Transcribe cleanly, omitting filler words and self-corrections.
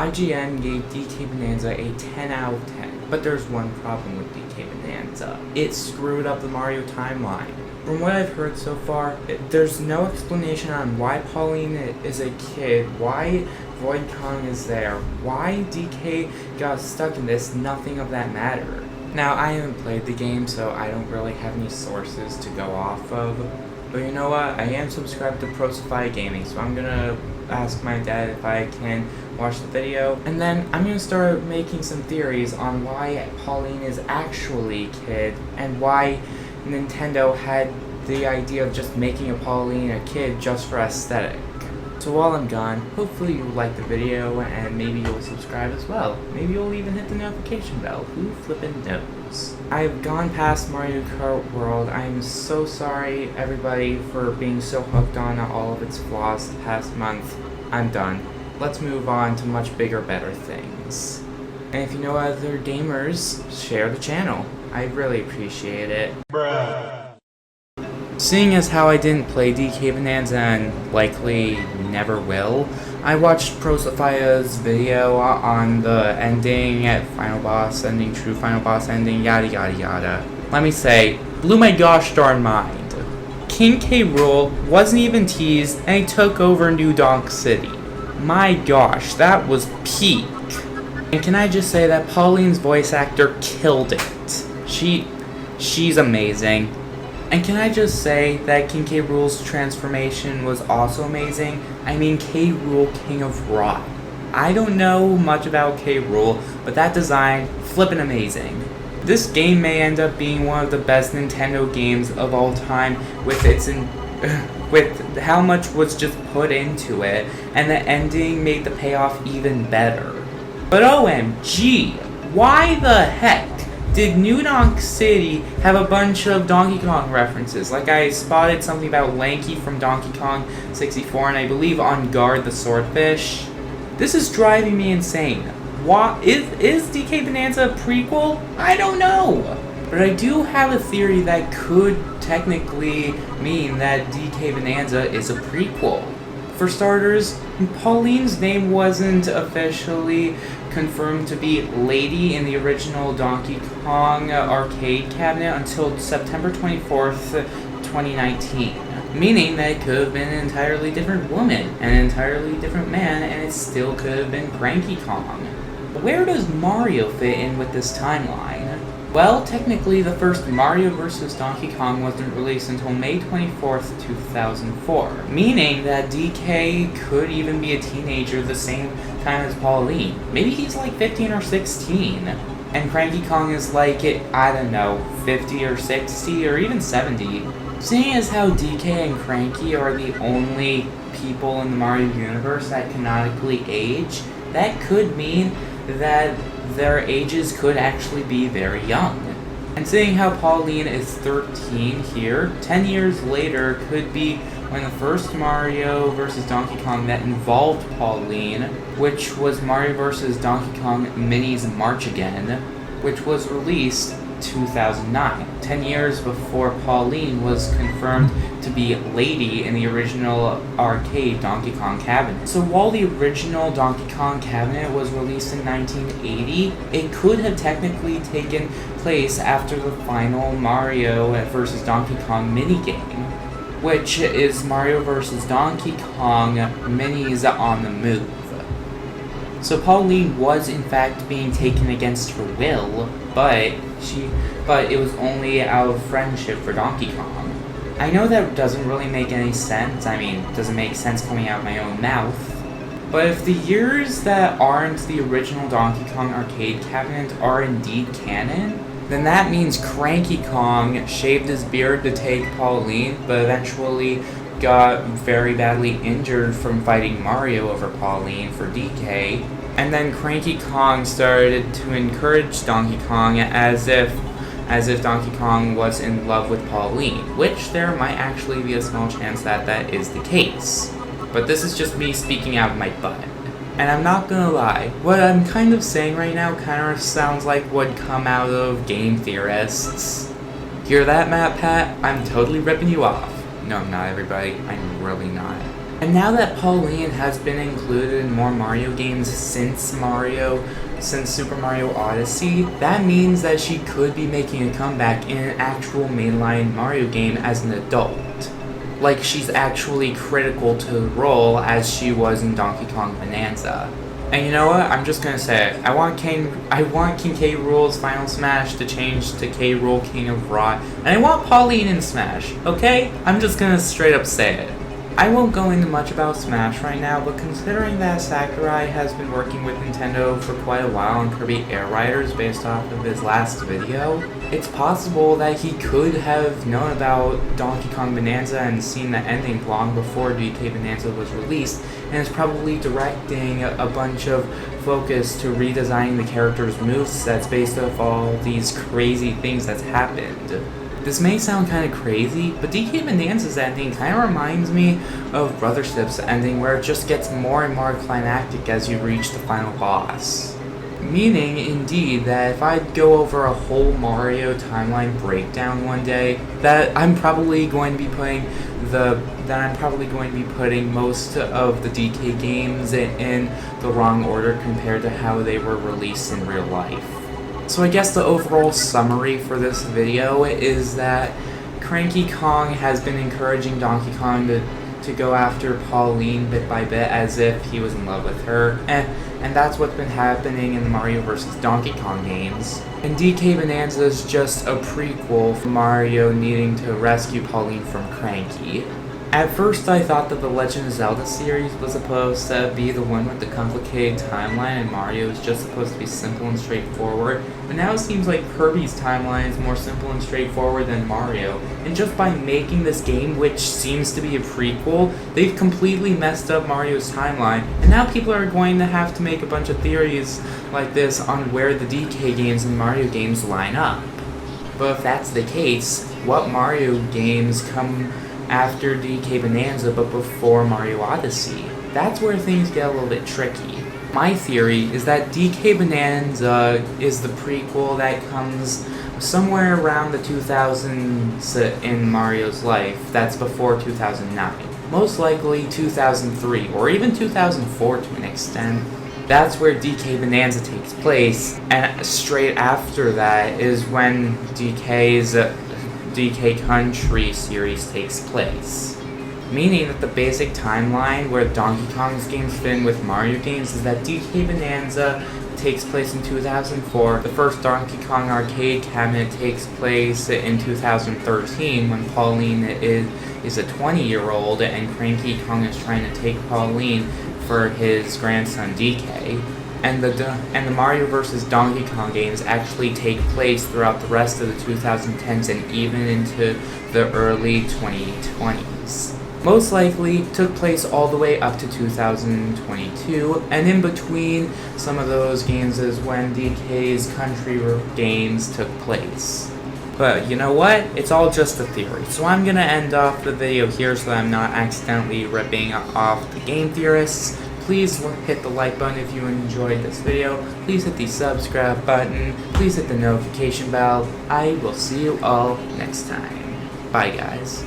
IGN gave DK Bananza a 10 out of 10, but there's one problem with DK Bananza. It screwed up the Mario timeline. From what I've heard so far, there's no explanation on why Pauline is a kid, why Void Kong is there, why DK got stuck in this, nothing of that matter. Now, I haven't played the game, so I don't really have any sources to go off of. But you know what? I am subscribed to Pro Gaming, so I'm gonna ask my dad if I can watch the video. And then I'm gonna start making some theories on why Pauline is actually a kid, and why Nintendo had the idea of just making a Pauline a kid just for aesthetic. So while I'm gone, hopefully you'll like the video and maybe you'll subscribe as well. Maybe you'll even hit the notification bell. Who flippin' knows? I've gone past Mario Kart World. I'm so sorry everybody for being so hooked on all of its flaws the past month. I'm done. Let's move on to much bigger, better things. And if you know other gamers, share the channel. I really appreciate it. Bruh. Seeing as how I didn't play DK Bananza and likely never will, I watched ProSophia's video on the ending at final boss ending, true final boss ending, yada yada yada. Let me say, blew my gosh darn mind. King K. Rool wasn't even teased and he took over New Donk City. My gosh, that was peak. And can I just say that Pauline's voice actor killed it. She's amazing. And can I just say that King K. Rool's transformation was also amazing? I mean, K. Rool, King of Rock. I don't know much about K. Rool, but that design, flippin' amazing. This game may end up being one of the best Nintendo games of all time with with how much was just put into it, and the ending made the payoff even better. But OMG, why the heck did New Donk City have a bunch of Donkey Kong references? Like, I spotted something about Lanky from Donkey Kong 64, and I believe On Guard the Swordfish. This is driving me insane. Is DK Bananza a prequel? I don't know. But I do have a theory that could technically mean that DK Bananza is a prequel. For starters, Pauline's name wasn't officially confirmed to be Lady in the original Donkey Kong arcade cabinet until September 24th, 2019. Meaning that it could have been an entirely different woman, and an entirely different man, and it still could have been Cranky Kong. Where does Mario fit in with this timeline? Well, technically the first Mario vs. Donkey Kong wasn't released until May 24th, 2004. Meaning that DK could even be a teenager the same time as Pauline. Maybe he's like 15 or 16. And Cranky Kong is like, I don't know, 50 or 60 or even 70. Seeing as how DK and Cranky are the only people in the Mario universe that canonically age, that could mean that their ages could actually be very young. And seeing how Pauline is 13 here, 10 years later could be when the first Mario vs. Donkey Kong that involved Pauline, which was Mario vs. Donkey Kong Mini's March Again, which was released 2009, 10 years before Pauline was confirmed to be Lady in the original arcade Donkey Kong cabinet. So while the original Donkey Kong cabinet was released in 1980, it could have technically taken place after the final Mario vs. Donkey Kong minigame, which is Mario vs. Donkey Kong Minis on the Move. So Pauline was in fact being taken against her will, but it was only out of friendship for Donkey Kong. I know that doesn't really make any sense. I mean, it doesn't make sense coming out of my own mouth. But if the years that aren't the original Donkey Kong arcade cabinet are indeed canon, then that means Cranky Kong shaved his beard to take Pauline, but eventually got very badly injured from fighting Mario over Pauline for DK, and then Cranky Kong started to encourage Donkey Kong as if Donkey Kong was in love with Pauline, which there might actually be a small chance that that is the case. But this is just me speaking out of my butt. And I'm not gonna lie, what I'm kind of saying right now kind of sounds like what would come out of game theorists. Hear that, Matt Pat? I'm totally ripping you off. No, I'm not, everybody. I'm really not. And now that Pauline has been included in more Mario games since Super Mario Odyssey, that means that she could be making a comeback in an actual mainline Mario game as an adult. Like she's actually critical to the role as she was in Donkey Kong Bonanza. And you know what? I'm just gonna say it. I want King K. Rool's Final Smash to change to K. Rool King of Rot, and I want Pauline in Smash. Okay? I'm just gonna straight up say it. I won't go into much about Smash right now, but considering that Sakurai has been working with Nintendo for quite a while on Kirby Air Riders based off of his last video, it's possible that he could have known about Donkey Kong Bonanza and seen the ending long before DK Bonanza was released, and is probably directing a bunch of focus to redesigning the character's movesets based off all these crazy things that's happened. This may sound kind of crazy, but DK Bonanza's ending kind of reminds me of Brothership's ending, where it just gets more and more climactic as you reach the final boss. Meaning, indeed, that if I go over a whole Mario timeline breakdown one day, that I'm probably going to be putting most of the DK games in the wrong order compared to how they were released in real life. So I guess the overall summary for this video is that Cranky Kong has been encouraging Donkey Kong to go after Pauline bit by bit as if he was in love with her, and that's what's been happening in the Mario vs. Donkey Kong games. And DK Bonanza is just a prequel for Mario needing to rescue Pauline from Cranky. At first I thought that the Legend of Zelda series was supposed to be the one with the complicated timeline and Mario is just supposed to be simple and straightforward, but now it seems like Kirby's timeline is more simple and straightforward than Mario, and just by making this game, which seems to be a prequel, they've completely messed up Mario's timeline, and now people are going to have to make a bunch of theories like this on where the DK games and Mario games line up. But if that's the case, what Mario games come after DK Bonanza but before Mario Odyssey? That's where things get a little bit tricky. My theory is that DK Bonanza is the prequel that comes somewhere around the 2000s in Mario's life, that's before 2009. Most likely 2003, or even 2004 to an extent. That's where DK Bonanza takes place, and straight after that is when DK Country series takes place. Meaning that the basic timeline where Donkey Kong's games fit in with Mario games is that DK Bonanza takes place in 2004, the first Donkey Kong arcade cabinet takes place in 2013 when Pauline is a 20-year-old and Cranky Kong is trying to take Pauline for his grandson DK. And the Mario vs. Donkey Kong games actually take place throughout the rest of the 2010s and even into the early 2020s. Most likely took place all the way up to 2022, and in between some of those games is when DK's Country games took place. But you know what? It's all just a theory, so I'm gonna end off the video here so that I'm not accidentally ripping off the game theorists. Please hit the like button if you enjoyed this video. Please hit the subscribe button. Please hit the notification bell. I will see you all next time. Bye, guys.